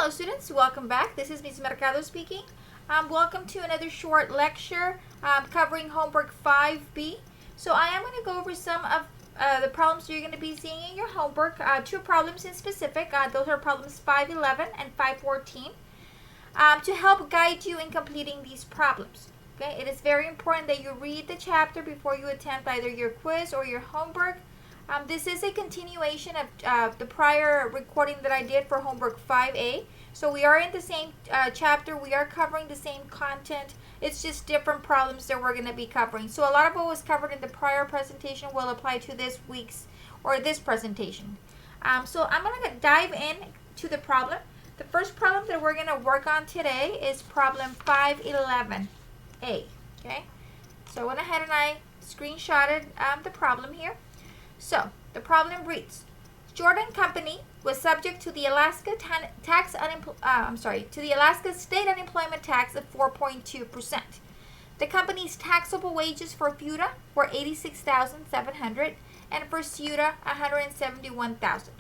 Hello students, welcome back. This is Ms. Mercado speaking. Welcome to another short lecture covering homework 5B. So I am going to go over some of the problems you're going to be seeing in your homework. Two problems in specific. Those are problems 511 and 514 to help guide you in completing these problems. Okay, it is very important that you read the chapter before you attempt either your quiz or your homework. This is a continuation of the prior recording that I did for homework 5A. So we are in the same chapter. We are covering the same content. It's just different problems that we're going to be covering. So a lot of what was covered in the prior presentation will apply to this week's or this presentation. So I'm going to dive in to the problem. The first problem that we're going to work on today is problem 511A. Okay. So I went ahead and I screenshotted the problem here. So the problem reads: Jordan Company was subject to the Alaska state unemployment tax of 4.2%. The company's taxable wages for FUTA were $86,700 and for SUTA $171,000.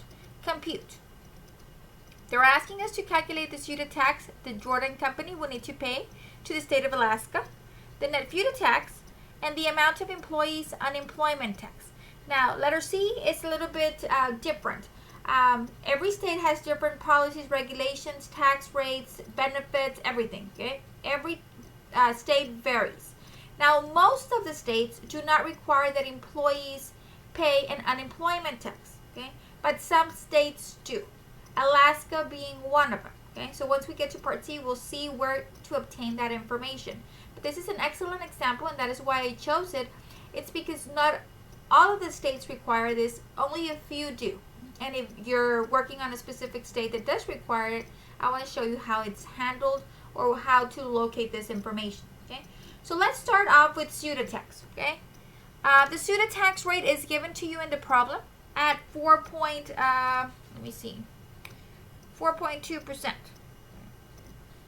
Compute. They're asking us to calculate the SUTA tax the Jordan Company will need to pay to the state of Alaska, the net FUTA tax, and the amount of employees' unemployment tax. Now, letter C is a little bit different. Every state has different policies, regulations, tax rates, benefits, everything. Okay, every state varies. Now, most of the states do not require that employees pay an unemployment tax. Okay, but some states do. Alaska being one of them. Okay, so once we get to Part C, we'll see where to obtain that information. But this is an excellent example, and that is why I chose it. It's because not all of the states require this, only a few do. And if you're working on a specific state that does require it, I want to show you how it's handled or how to locate this information. Okay, so let's start off with SUTA tax. Okay, the SUTA tax rate is given to you in the problem at 4.2%.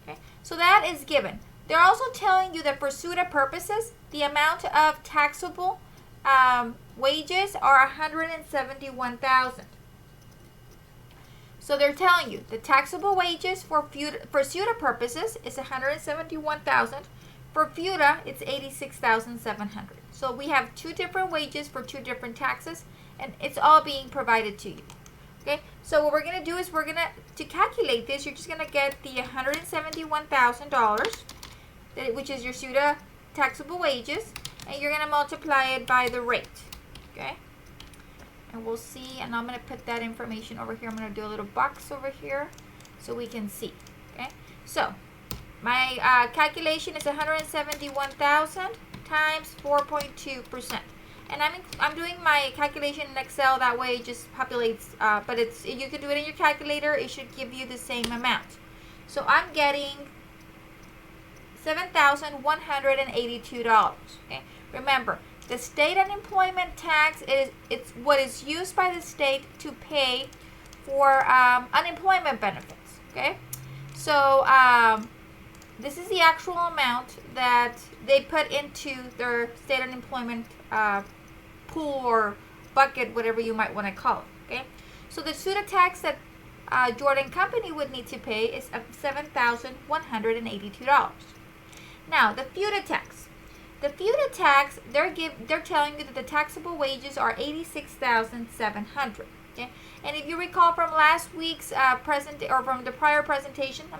Okay, so that is given. They're also telling you that for SUTA purposes, the amount of taxable wages are $171,000. So they're telling you the taxable wages for SUTA purposes is $171,000. For FUTA, it's $86,700. So we have two different wages for two different taxes, and it's all being provided to you. Okay, so what we're going to do is to calculate this, you're just going to get the $171,000, which is your SUTA taxable wages, and you're going to multiply it by the rate. Okay, and we'll see, and I'm going to put that information over here. I'm going to do a little box over here so we can see. Okay, so my calculation is 171,000 times 4.2%. And I'm doing my calculation in Excel, that way it just populates, but you can do it in your calculator. It should give you the same amount. So I'm getting $7,182. Okay, remember, the state unemployment tax it's what is used by the state to pay for unemployment benefits. Okay, so this is the actual amount that they put into their state unemployment pool or bucket, whatever you might want to call it. Okay, so the SUTA tax that Jordan Company would need to pay is $7,182. Now the FUTA tax. The FUTA tax, they're telling you that the taxable wages are $86,700. Okay, and if you recall from last week's from the prior presentation,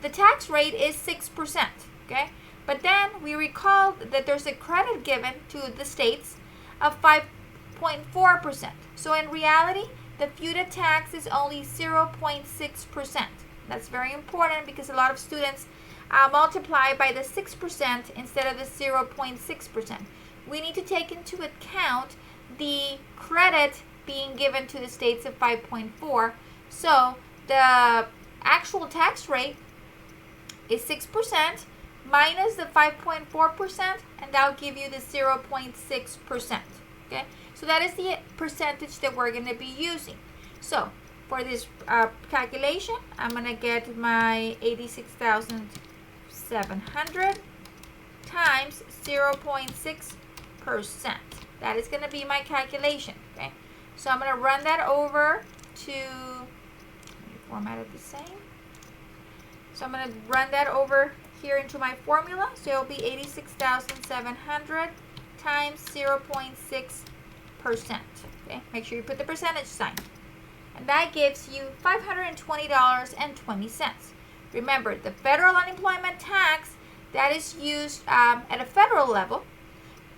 the tax rate is 6%. Okay, but then we recall that there's a credit given to the states of 5.4%. So in reality, the FUTA tax is only 0.6%. That's very important because a lot of students multiply by the 6% instead of the 0.6%. We need to take into account the credit being given to the states of 5.4. So the actual tax rate is 6% minus the 5.4%, and that'll give you the 0.6%. Okay, so that is the percentage that we're going to be using. So for this calculation, I'm going to get my 86,700 times 0.6%. That is going to be my calculation. Okay, so I'm going to run that over to formatted the same. So I'm going to run that over here into my formula. So it'll be 86,700 times 0.6%. Okay, make sure you put the percentage sign. And that gives you $520.20. Remember, the federal unemployment tax, that is used at a federal level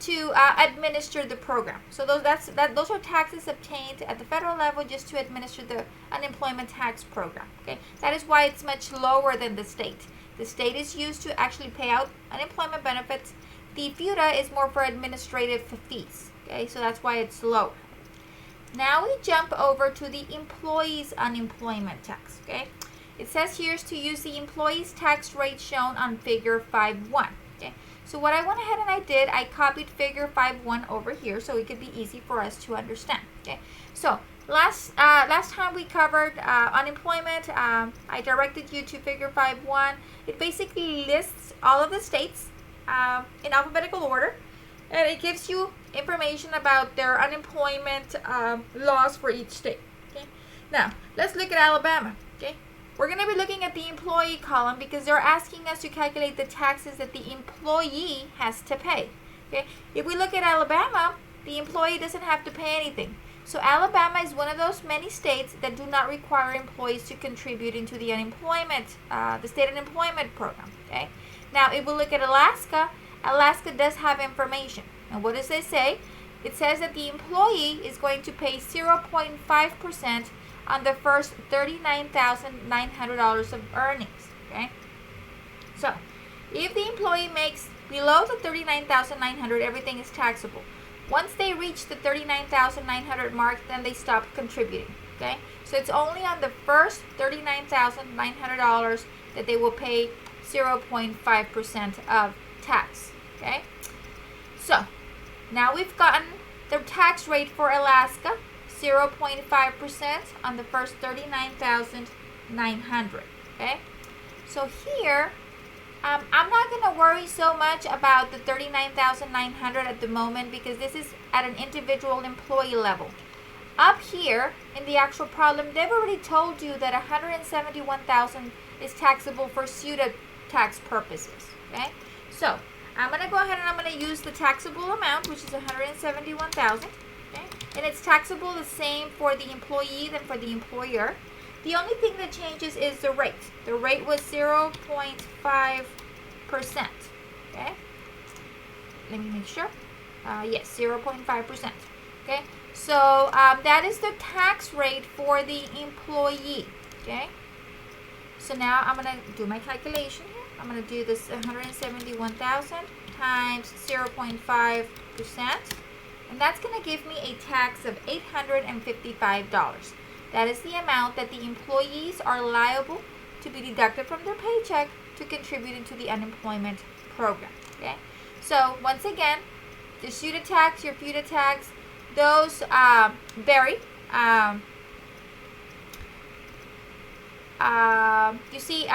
to administer the program. So those are taxes obtained at the federal level just to administer the unemployment tax program. Okay, that is why it's much lower than the state. The state is used to actually pay out unemployment benefits. The FUTA is more for administrative fees. Okay, so that's why it's lower. Now we jump over to the employee's unemployment tax. Okay, it says here is to use the employee's tax rate shown on figure 5.1. Okay, so what I went ahead and I copied figure 5.1 over here so it could be easy for us to understand. Okay, so last time we covered unemployment, I directed you to figure 5.1. It basically lists all of the states in alphabetical order, and it gives you information about their unemployment laws for each state. Okay, now let's look at Alabama. Okay, we're going to be looking at the employee column because they're asking us to calculate the taxes that the employee has to pay. Okay, if we look at Alabama, the employee doesn't have to pay anything. So Alabama is one of those many states that do not require employees to contribute into the unemployment, the state unemployment program. Okay, now if we look at Alaska, Alaska does have information. And what does it say? It says that the employee is going to pay 0.5% on the first $39,900 of earnings. Okay, so if the employee makes below the $39,900, everything is taxable. Once they reach the $39,900 mark, then they stop contributing. Okay, so it's only on the first $39,900 that they will pay 0.5% of tax. Okay, so now we've gotten the tax rate for Alaska, 0.5% on the first $39,900. Okay, so here I'm not going to worry so much about the $39,900 at the moment because this is at an individual employee level. Up here in the actual problem, they've already told you that $171,000 is taxable for FUTA tax purposes. Okay, so I'm going to go ahead and I'm going to use the taxable amount, which is $171,000. Okay, and it's taxable the same for the employee than for the employer. The only thing that changes is the rate. The rate was 0.5%. Okay, let me make sure. Yes, 0.5%. Okay, so that is the tax rate for the employee. Okay, so now I'm going to do my calculation here. I'm going to do this 171,000 times 0.5%, and that's going to give me a tax of $855. That is the amount that the employees are liable to be deducted from their paycheck to contribute into the unemployment program. Okay, so once again, the FUTA tax, your FUTA tax, those vary. You see,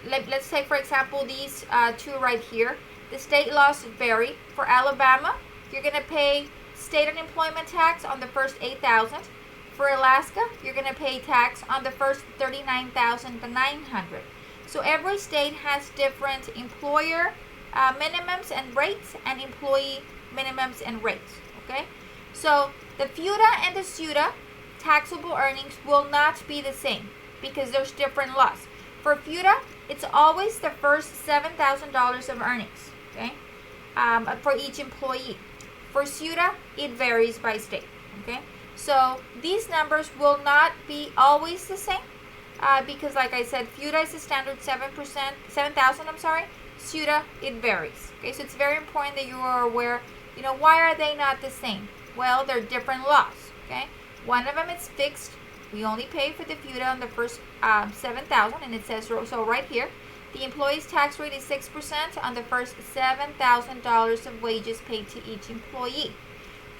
let's take for example these two right here. The state laws vary. For Alabama, you're going to pay state unemployment tax on the first $8,000. For Alaska, you're going to pay tax on the first $39,900. So every state has different employer minimums and rates and employee minimums and rates. Okay, so the FUTA and the FUTA taxable earnings will not be the same because there's different laws. For FUTA, it's always the first $7,000 of earnings. Okay, for each employee. For FUTA, it varies by state. Okay. So these numbers will not be always the same because, like I said, FUTA is the standard 7,000. I'm sorry. FUTA, it varies. Okay, so it's very important that you are aware. You know, why are they not the same? Well, they're different laws. Okay, one of them is fixed. We only pay for the FUTA on the first 7,000, and it says so right here. The employee's tax rate is 6% on the first $7,000 of wages paid to each employee.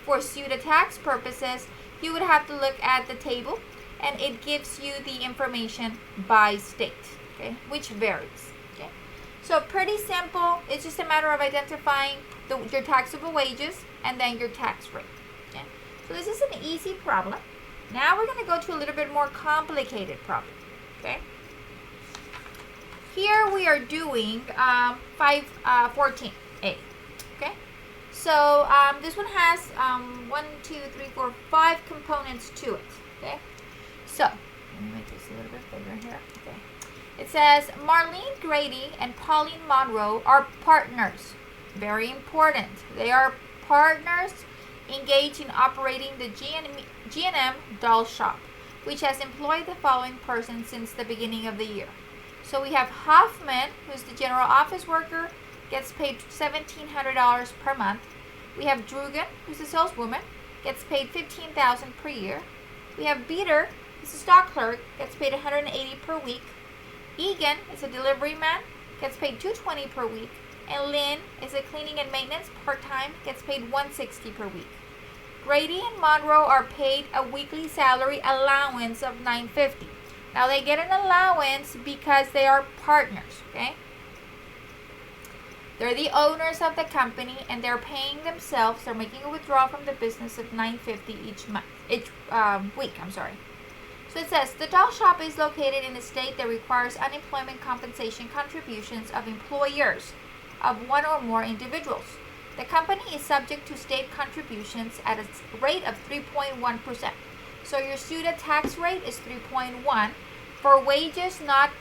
For FUTA tax purposes, you would have to look at the table, and it gives you the information by state, okay, which varies. Okay, so pretty simple. It's just a matter of identifying your taxable wages and then your tax rate. Okay, so this is an easy problem. Now we're going to go to a little bit more complicated problem. Okay. Here we are doing 514A. Okay. So this one has 1, 2, 3, 4, 5 components to it. Okay. So let me make this a little bit bigger here. Okay. It says Marlene Grady and Pauline Monroe are partners. Very important. They are partners engaged in operating the G&M doll shop, which has employed the following persons since the beginning of the year. So we have Hoffman, who's the general office worker, gets paid $1,700 per month. We have Drugan, who's a saleswoman, gets paid $15,000 per year. We have Beater, who's a stock clerk, gets paid $180 per week. Egan is a delivery man, gets paid $220 per week. And Lynn is a cleaning and maintenance part-time, gets paid $160 per week. Grady and Monroe are paid a weekly salary allowance of $950. Now they get an allowance because they are partners, okay? They're the owners of the company and they're paying themselves. They're making a withdrawal from the business of $950 each week. So it says the doll shop is located in a state that requires unemployment compensation contributions of employers of one or more individuals. The company is subject to state contributions at a rate of 3.1%. So your FUTA tax rate is 3.1 for wages not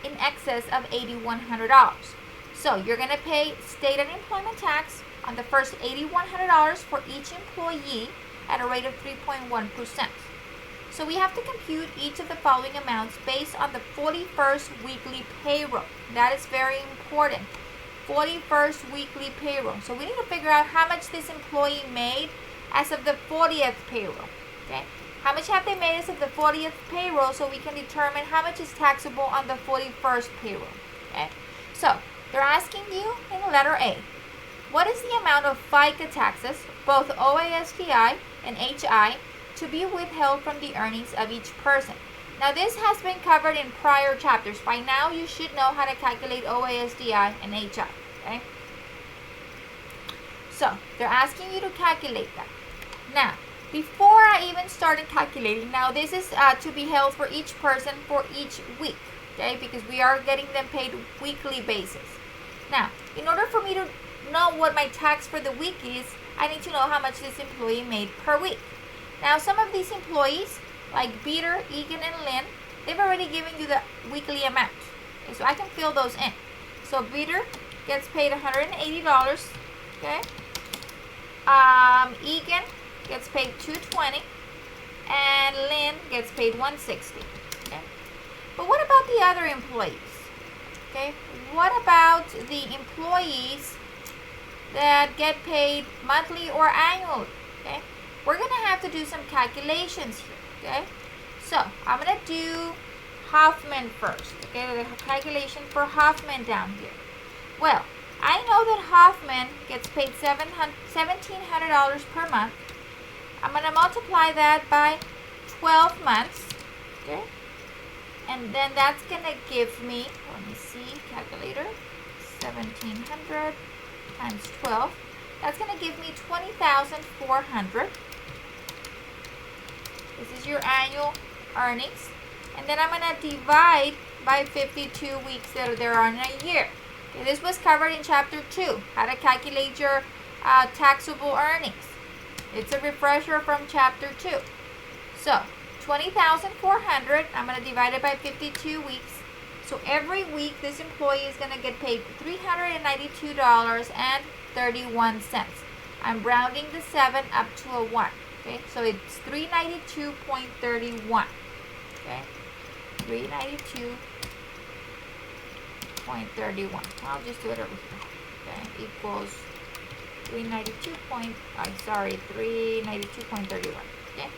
in excess of $8,100. So you're going to pay state unemployment tax on the first $8,100 for each employee at a rate of 3.1%. So we have to compute each of the following amounts based on the 41st weekly payroll. That is very important. 41st weekly payroll. So we need to figure out how much this employee made as of the 40th payroll. Okay? How much have they made as of the 40th payroll so we can determine how much is taxable on the 41st payroll. Okay? So they're asking you in letter A, what is the amount of FICA taxes, both OASTI and HI, to be withheld from the earnings of each person? Now this has been covered in prior chapters. By now you should know how to calculate OASDI and HI. Okay? So they're asking you to calculate that. Now, before I even started calculating, now this is to be held for each person for each week. Okay? Because we are getting them paid weekly basis. Now, in order for me to know what my tax for the week is, I need to know how much this employee made per week. Now some of these employees, like Beater, Egan, and Lynn, they've already given you the weekly amount. Okay, so I can fill those in. So Beater gets paid $180. Okay. Egan gets paid $220, and Lynn gets paid $160. Okay. But what about the other employees? Okay. What about the employees that get paid monthly or annually? Okay. We're going to have to do some calculations here. Okay, so I'm going to do Hoffman first. Okay, the calculation for Hoffman down here. Well, I know that Hoffman gets paid $1,700 per month. I'm going to multiply that by 12 months. Okay, and then that's going to give me, let me see, calculator, 1,700 times 12. That's going to give me $20,400. This is your annual earnings. And then I'm going to divide by 52 weeks that there are in a year. Okay, this was covered in Chapter 2, how to calculate your taxable earnings. It's a refresher from Chapter 2. So, 20,400, I'm going to divide it by 52 weeks. So, every week, this employee is going to get paid $392.31. I'm rounding the 7 up to a 1. Okay, so it's $392.31. Okay, $392.31. I'll just do it over here. Okay, equals 392.31. Okay,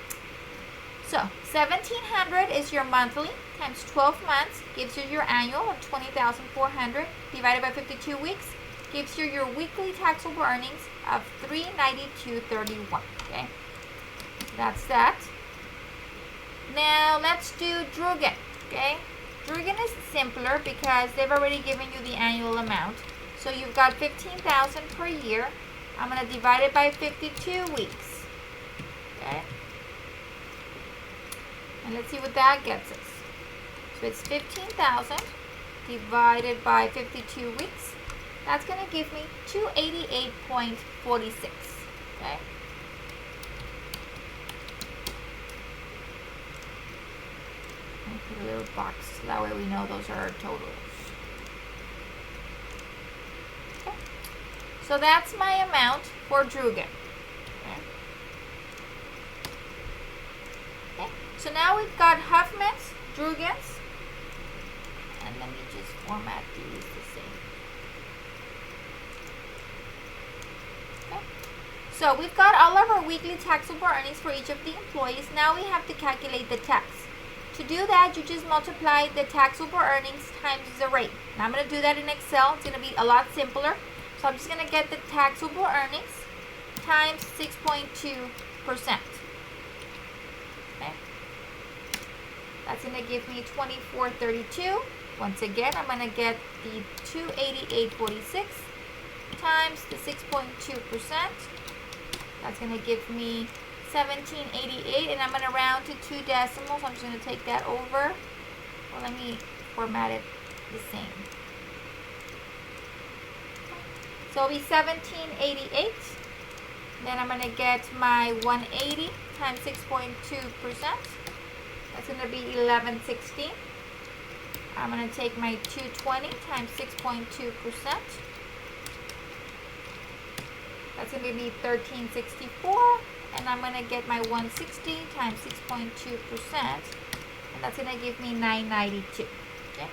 so 1,700 is your monthly times 12 months gives you your annual of 20,400 divided by 52 weeks gives you your weekly taxable earnings of $392.31. Okay. That's that. Now let's do Drugan. Okay, Drugan is simpler because they've already given you the annual amount. So you've got $15,000 per year. I'm going to divide it by 52 weeks. Okay, and let's see what that gets us. So it's 15,000 divided by 52 weeks. That's going to give me 288.46. Okay. Put a little box so that way we know those are our totals. Okay. So that's my amount for Drugan. Okay. Okay. So now we've got Huffman's, Drugan's, and let me just format these the same. Okay. So we've got all of our weekly taxable earnings for each of the employees. Now we have to calculate the tax. To do that, you just multiply the taxable earnings times the rate. Now I'm going to do that in Excel. It's going to be a lot simpler. So I'm just going to get the taxable earnings times 6.2%. Okay. That's going to give me 2432. Once again, I'm going to get the 288.46 times the 6.2%. That's going to give me 1788, and I'm going to round to 2 decimals. I'm just going to take that over. Well, let me format it the same. So it'll be 1788. Then I'm going to get my 180 times 6.2%. That's going to be 1116. I'm going to take my 220 times 6.2%. That's going to be 1364. And I'm going to get my 160 times 6.2%. And that's going to give me 992. Okay.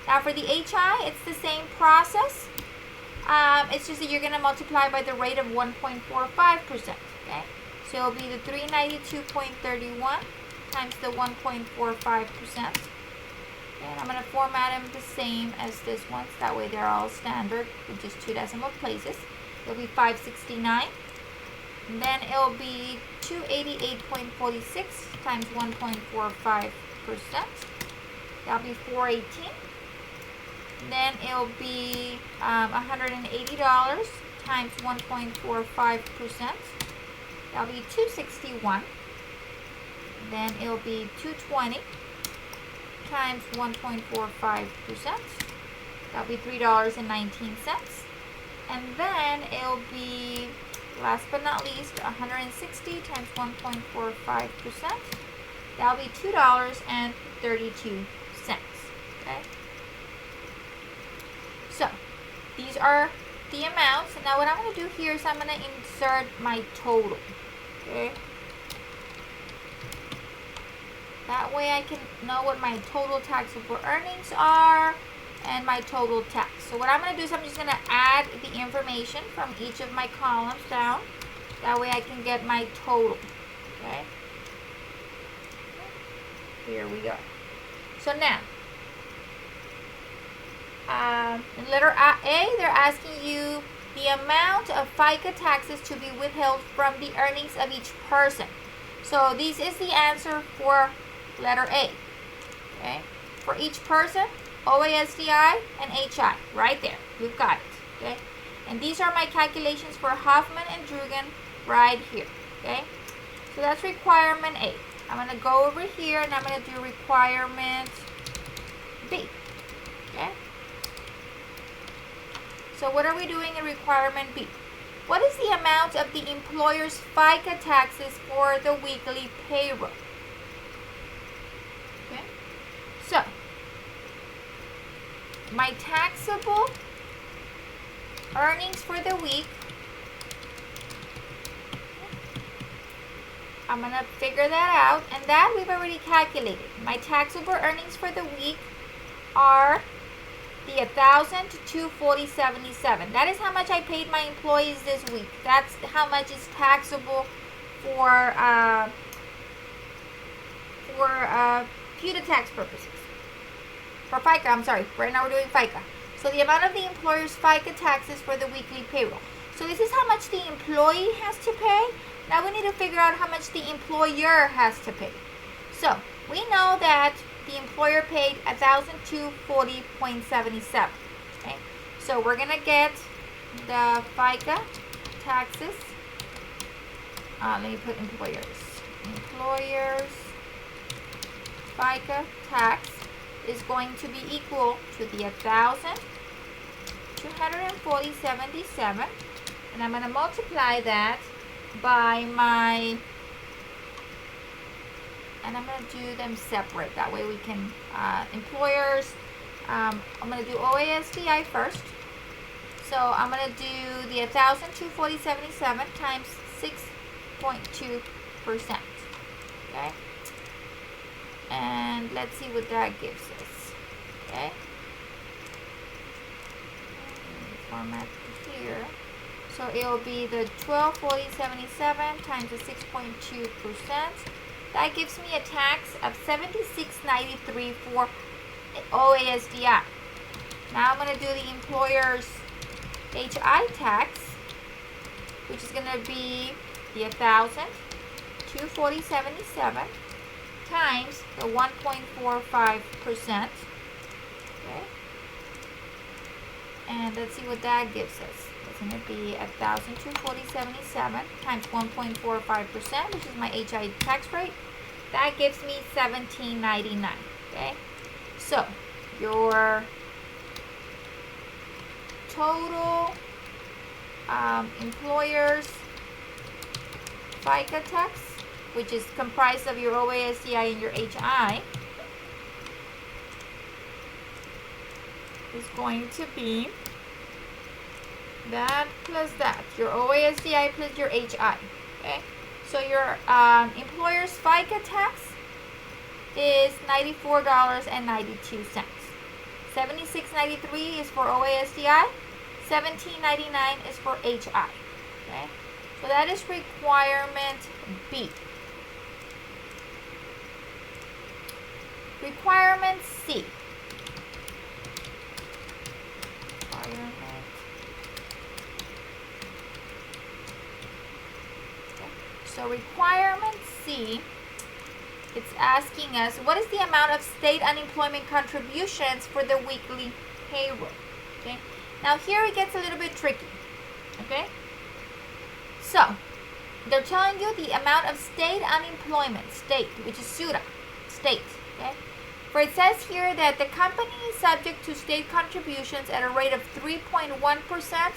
Now for the HI, it's the same process. It's just that you're going to multiply by the rate of 1.45%. Okay. So it'll be the 392.31 times the 1.45%. And I'm going to format them the same as this one. So that way they're all standard with just 2 decimal places. It'll be 569. And then it'll be 288.46 times 1.45%. That'll be 418. Then it'll be $180 times 1.45%. That'll be 261. Then it'll be 220 times 1.45%. That'll be $3.19. And then it'll be, last but not least, 160 times 1.45%. That'll be $2.32. Okay. So these are the amounts. Now what I'm going to do here is I'm going to insert my total. Okay. That way I can know what my total taxable earnings are and my total tax. So what I'm going to do is I'm just going to add the information from each of my columns down. That way I can get my total. Okay. Here we go. So now, in letter A, they're asking you the amount of FICA taxes to be withheld from the earnings of each person. So this is the answer for letter A. Okay. For each person, OASDI and HI, right there. We've got it. Okay. And these are my calculations for Hoffman and Drugan right here. Okay. So that's requirement A. I'm going to go over here and I'm going to do requirement B. Okay. So what are we doing in requirement B? What is the amount of the employer's FICA taxes for the weekly payroll? Okay. So my taxable earnings for the week, I'm going to figure that out, and that we've already calculated. My taxable earnings for the week are the 1,000 to 240.77. That is how much I paid my employees this week. That's how much is taxable for FUTA tax purposes. For FICA, I'm sorry. Right now we're doing FICA. So the amount of the employer's FICA taxes for the weekly payroll. So this is how much the employee has to pay. Now we need to figure out how much the employer has to pay. So we know that the employer paid 1,240.77. Okay. So we're gonna get the FICA taxes. Let me put employers. Employers FICA tax is going to be equal to the 1,240.77, and I'm going to multiply that by my, and I'm going to do them separate. That way we can, employers, I'm going to do OASDI first. So I'm going to do the 1,240.77 times 6.2%. Okay? And let's see what that gives us. Okay? Format here. So it will be the 1240.77 times the 6.2%. That gives me a tax of $76.93 for OASDI. Now I'm going to do the employer's HI tax, which is going to be the 1,240.77 times the 1.45%. Okay, and let's see what that gives us. It's going to be 1,240.77 times 1.45%, which is my HI tax rate. That gives me $17.99. Okay, so your total employer's FUTA tax, which is comprised of your OASDI and your HI, is going to be that plus that, your OASDI plus your HI. Okay, so your employer's FUTA tax is $94.92. $76.93 is for OASDI. $17.99 is for HI. Okay, so that is requirement B. Requirement C. So requirement C, it's asking us, what is the amount of state unemployment contributions for the weekly payroll? Okay, now here it gets a little bit tricky. Okay, so they're telling you the amount of state unemployment, state, which is FUTA, state. Okay, for it says here that the company is subject to state contributions at a rate of 3.1%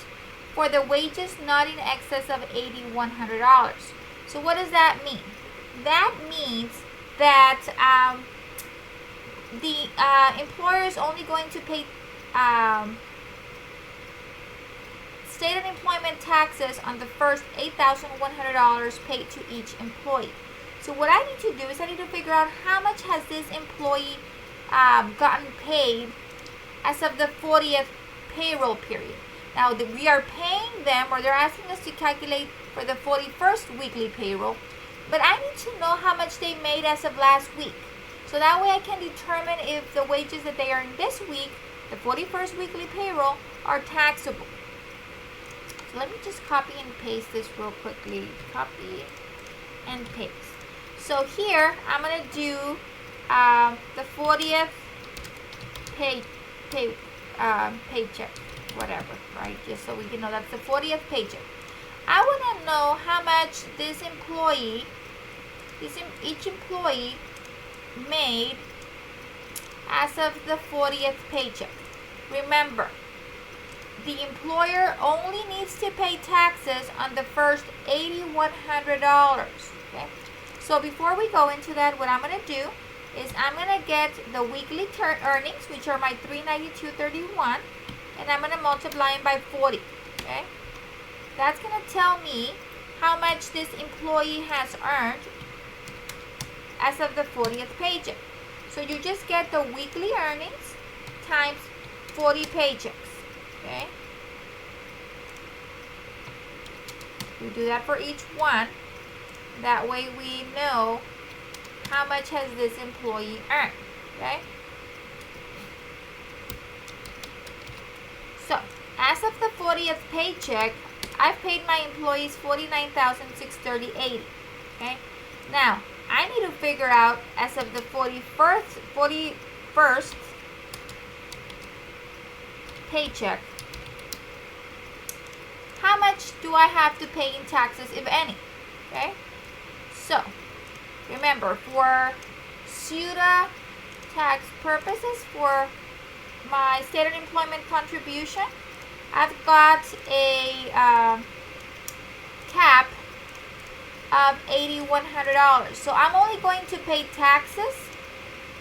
for the wages not in excess of $8,100. So what does that mean? That means that the employer is only going to pay state unemployment taxes on the first $8,100 paid to each employee. So what I need to do is I need to figure out how much has this employee gotten paid as of the 40th payroll period. Now we are paying them, or they're asking us to calculate for the 41st weekly payroll, but I need to know how much they made as of last week. So that way I can determine if the wages that they earn this week, the 41st weekly payroll, are taxable. So let me just copy and paste this real quickly. Copy and paste. So here I'm going to do the 40th paycheck, whatever, right? Just so we can know that's the 40th paycheck. I want to know how much this employee, each employee made as of the 40th paycheck. Remember, the employer only needs to pay taxes on the first $8,100. Okay? So before we go into that, what I'm going to do is I'm going to get the weekly earnings, which are my $392.31, and I'm going to multiply them by 40. Okay? That's going to tell me how much this employee has earned as of the 40th paycheck. So you just get the weekly earnings times 40 paychecks. Okay? We do that for each one. That way we know how much has this employee earned. Okay? So, as of the 40th paycheck, I've paid my employees $49,630.80. Okay? Now, I need to figure out as of the 41st paycheck, how much do I have to pay in taxes, if any? Okay? So, remember, for FUTA tax purposes for my state unemployment contribution, I've got a cap of $8,100. So I'm only going to pay taxes.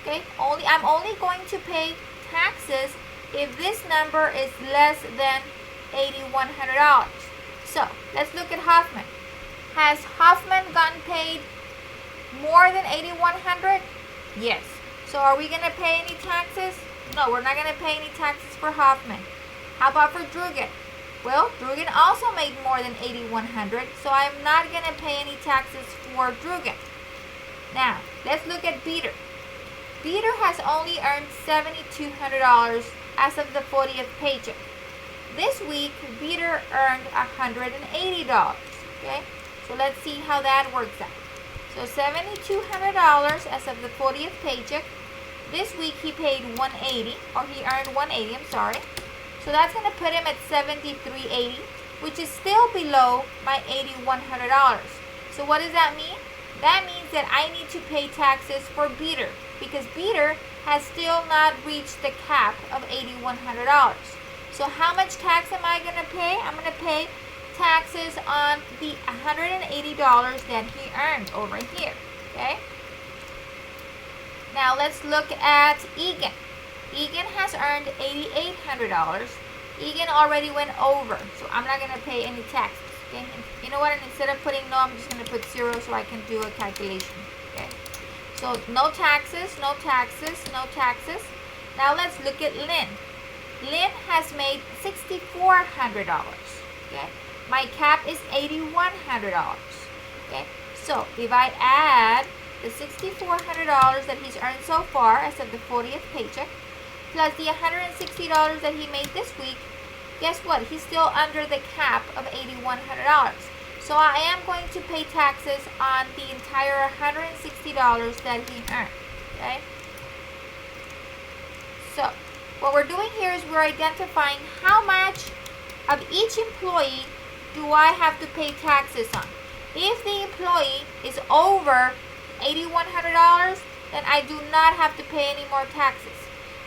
Okay, I'm only going to pay taxes if this number is less than $8,100. So let's look at Hoffman. Has Hoffman gotten paid more than $8,100? Yes. So are we going to pay any taxes? No, we're not going to pay any taxes for Hoffman. How about for Drugan? Well, Drugan also made more than $8,100, so I'm not going to pay any taxes for Drugan. Now, let's look at Beater. Beater has only earned $7,200 as of the 40th paycheck. This week, Beater earned $180. Okay, so let's see how that works out. So $7,200 as of the 40th paycheck. This week he paid $180, or he earned $180. I'm sorry. So that's going to put him at $73.80, which is still below my $8,100. So what does that mean? That means that I need to pay taxes for Beater, because Beater has still not reached the cap of $8,100. So how much tax am I going to pay? I'm going to pay taxes on the $180 that he earned over here. Okay. Now let's look at Egan. Egan has earned $8,800. Egan already went over, so I'm not going to pay any taxes. Okay. And you know what? And instead of putting no, I'm just going to put 0 so I can do a calculation. Okay. So no taxes, no taxes, no taxes. Now let's look at Lynn. Lynn has made $6,400. Okay. My cap is $8,100. Okay. So if I add the $6,400 that he's earned so far as of the 40th paycheck, plus the $160 that he made this week, guess what? He's still under the cap of $8,100. So I am going to pay taxes on the entire $160 that he earned. Okay. So what we're doing here is we're identifying how much of each employee do I have to pay taxes on. If the employee is over $8,100, then I do not have to pay any more taxes.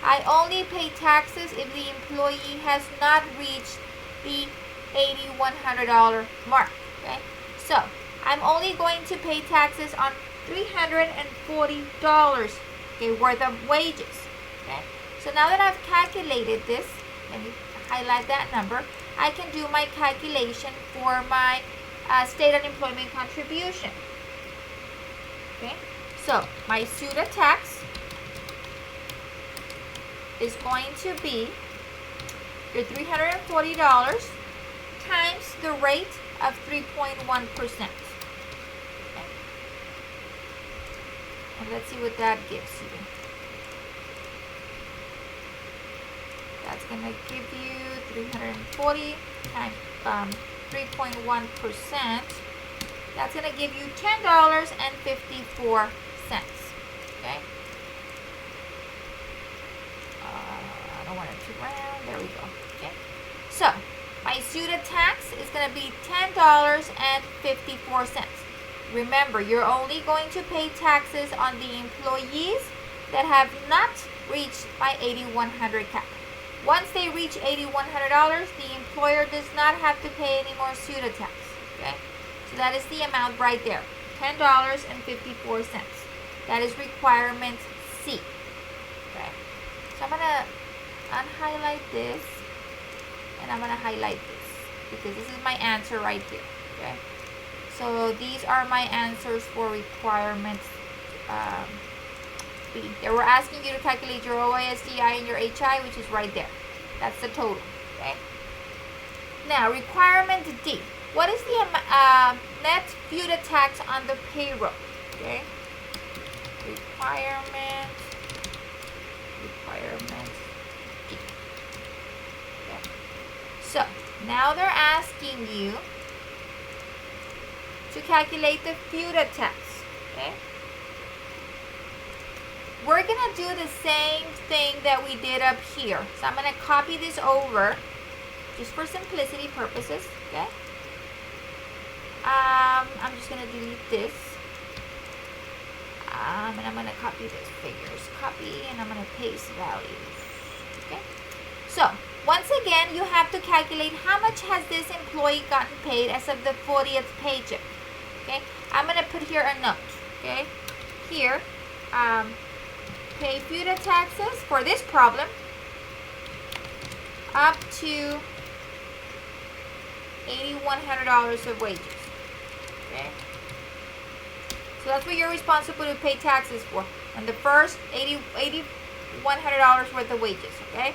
I only pay taxes if the employee has not reached the $8,100 mark. Okay, so I'm only going to pay taxes on $340 worth of wages. Okay, so now that I've calculated this, let me highlight that number. I can do my calculation for my state unemployment contribution. Okay, so my FUTA tax is going to be your $340 times the rate of 3.1%. Okay. And let's see what that gives you. That's going to give you 340 times 3.1%. That's going to give you $10.54. Okay. I don't want it to round. There we go. Okay. So my FUTA tax is going to be $10.54. Remember, you're only going to pay taxes on the employees that have not reached my $8,100 cap. Once they reach $8,100, the employer does not have to pay any more FUTA tax. Okay, so that is the amount right there, $10.54. That is requirement C. Okay, so I'm gonna unhighlight this, and I'm gonna highlight this because this is my answer right here. Okay, so these are my answers for requirement B. They were asking you to calculate your OISDI and your HI, which is right there. That's the total. Okay. Now, requirement D. What is the net FUTA tax on the payroll? Okay. Requirement D. Okay. So now they're asking you to calculate the FUTA tax. Okay. We're going to do the same thing that we did up here. So I'm going to copy this over just for simplicity purposes. Okay. I'm just going to delete this. And I'm going to copy these figures. Copy, and I'm going to paste values. Okay. So, once again, you have to calculate how much has this employee gotten paid as of the 40th paycheck. Okay. I'm going to put here a note. Okay. Here, pay FUTA taxes for this problem up to $8,100 of wages. Okay. So that's what you're responsible to pay taxes for. On the first $8,100 worth of wages. Okay.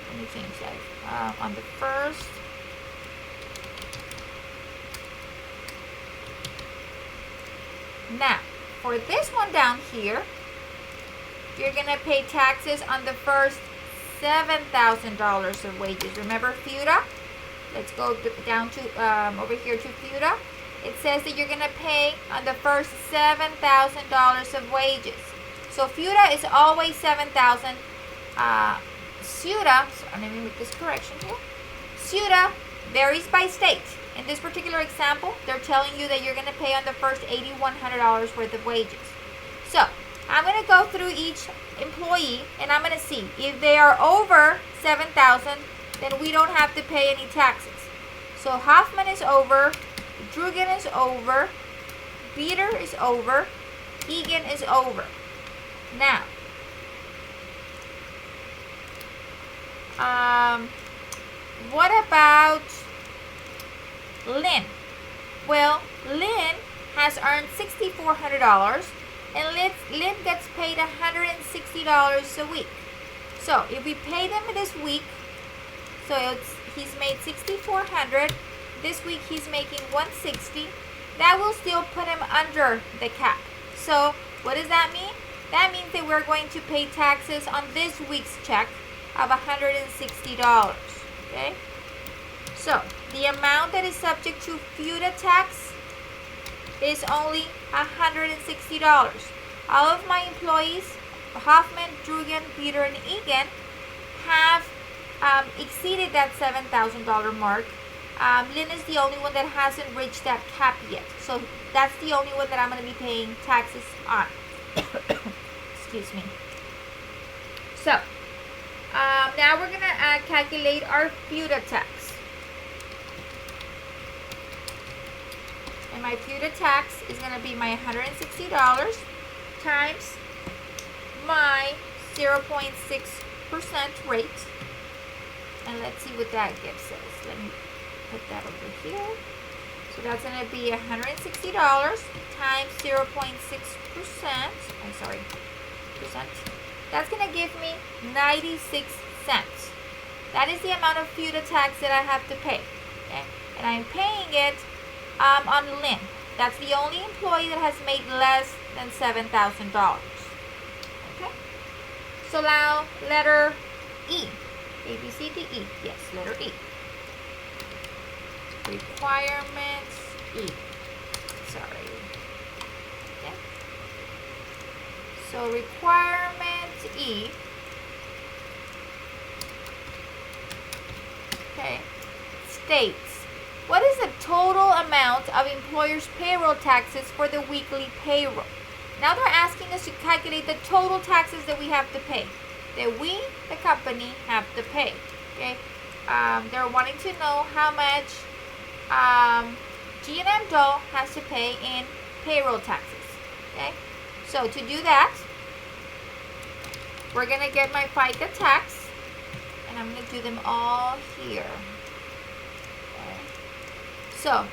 Let me change that. On the first. Now, for this one down here, you're going to pay taxes on the first $7,000 of wages. Remember FUTA? Let's go down to over here to FUTA. It says that you're going to pay on the first $7,000 of wages. So FUTA is always $7,000. SUTA, so let me make this correction here. SUTA varies by state. In this particular example, they're telling you that you're going to pay on the first $8,100 worth of wages. So I'm going to go through each employee and I'm going to see if they are over $7,000, then we don't have to pay any taxes. So Hoffman is over, Drugan is over, Beater is over, Egan is over. Now, what about Lynn? Well, Lynn has earned $6,400 and Lynn gets paid $160 a week. So if we pay them this week, so he's made $6,400. This week he's making $160. That will still put him under the cap. So what does that mean? That means that we're going to pay taxes on this week's check of $160. Okay. So the amount that is subject to FUTA tax is only $160. All of my employees, Hoffman, Drugan, Peter, and Egan, have exceeded that $7,000 mark. Lynn is the only one that hasn't reached that cap yet. So that's the only one that I'm going to be paying taxes on. Excuse me. So now we're going to calculate our FUTA tax. And my FUTA tax is going to be my $160 times my 0.6% rate. And let's see what that gives us. Let me put that over here. So that's going to be $160 times 0.6%. I'm sorry, percent. That's going to give me 96 cents. That is the amount of FUTA tax that I have to pay. Okay? And I'm paying it on Lynn. That's the only employee that has made less than $7,000. Okay? So now, letter E. A, B, C, D, E. Yes, letter E. Requirements E. Sorry. Okay. So requirements E. Okay. States, what is the total amount of employers' payroll taxes for the weekly payroll? Now they're asking us to calculate the total taxes that we have to pay. That we, the company, have to pay. Okay. They're wanting to know how much G&M Doe has to pay in payroll taxes. Okay. So to do that, we're gonna get my FICA tax, and I'm gonna do them all here. Okay. So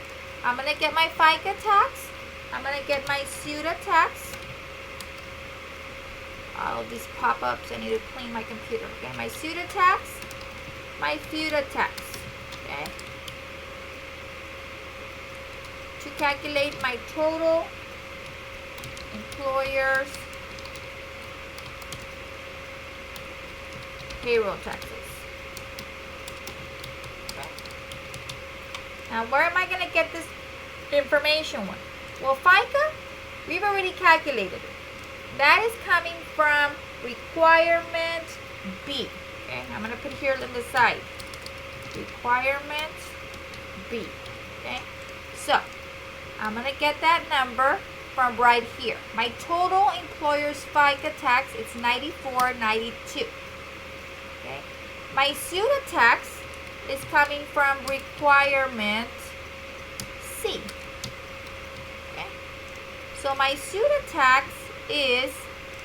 I'm gonna get my FICA tax. I'm gonna get my SUTA tax. All of these pop-ups, I need to clean my computer. Okay, my SUTA tax, my FUTA tax. Okay. To calculate my total employers' payroll taxes. Okay. Now, where am I going to get this information one? Well, FICA, we've already calculated it. That is coming from requirement B. Okay, I'm going to put here on the side. Requirement B. Okay, so I'm going to get that number from right here. My total employer's FICA tax is $94.92. Okay. My FUTA tax is coming from requirement C. Okay. So my FUTA tax is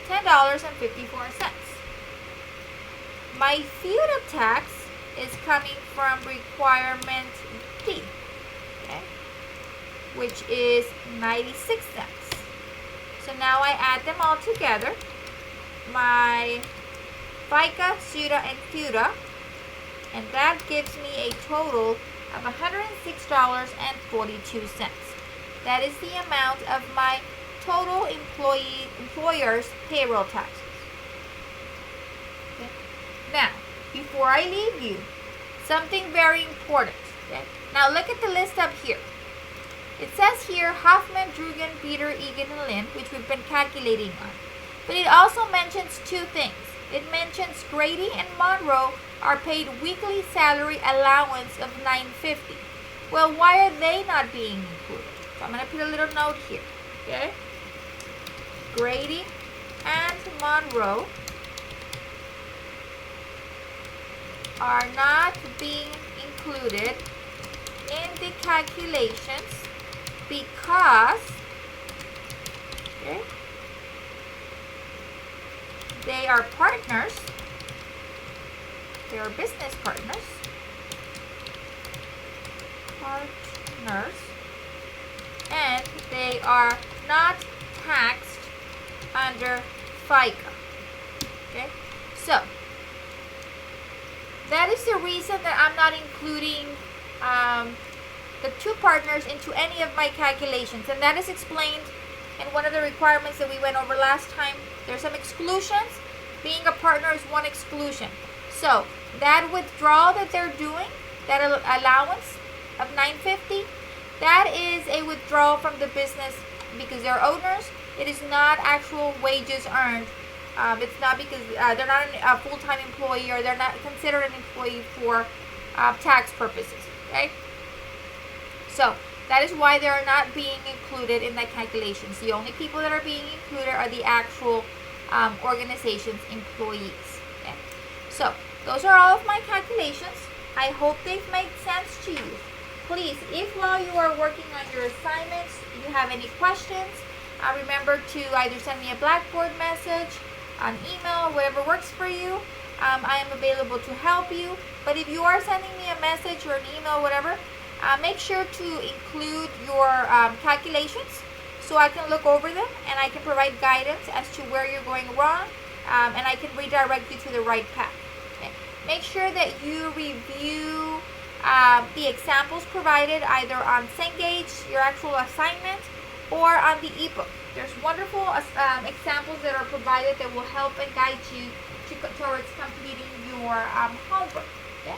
$10.54. My FUTA tax is coming from requirement D, okay, which is 96 cents. So now I add them all together. My FICA, FUTA, and FUTA, and that gives me a total of $106.42. That is the amount of my total employer's payroll taxes. Okay. Now, before I leave you, something very important. Okay. Now look at the list up here. It says here Hoffman, Drugan, Peter, Egan, and Lynn, which we've been calculating on. But it also mentions two things. It mentions Grady and Monroe are paid weekly salary allowance of $950. Well, why are they not being included? So I'm going to put a little note here. Okay? Grady and Monroe are not being included in the calculations because they are partners, they are business partners, and they are not taxed under FICA. Okay, so that is the reason that I'm not including the two partners into any of my calculations, and that is explained in one of the requirements that we went over last time. There's some exclusions. Being a partner is one exclusion. So that withdrawal that they're doing, that allowance of $950, that is a withdrawal from the business because they're owners. It is not actual wages earned. It's not because they're not a full-time employee, or they're not considered an employee for tax purposes. Okay. So that is why they are not being included in the calculations. The only people that are being included are the actual organization's employees. Okay? So those are all of my calculations. I hope they've made sense to you. Please, if while you are working on your assignments, you have any questions, remember to either send me a Blackboard message, an email, whatever works for you. I am available to help you. But if you are sending me a message or an email, whatever, make sure to include your calculations so I can look over them and I can provide guidance as to where you're going wrong, and I can redirect you to the right path. Okay. Make sure that you review the examples provided either on Cengage, your actual assignment, or on the ebook. There's wonderful examples that are provided that will help and guide you towards completing your homework. Okay?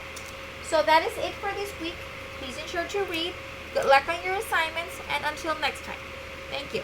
So that is it for this week. Please ensure to read. Good luck on your assignments, and until next time. Thank you.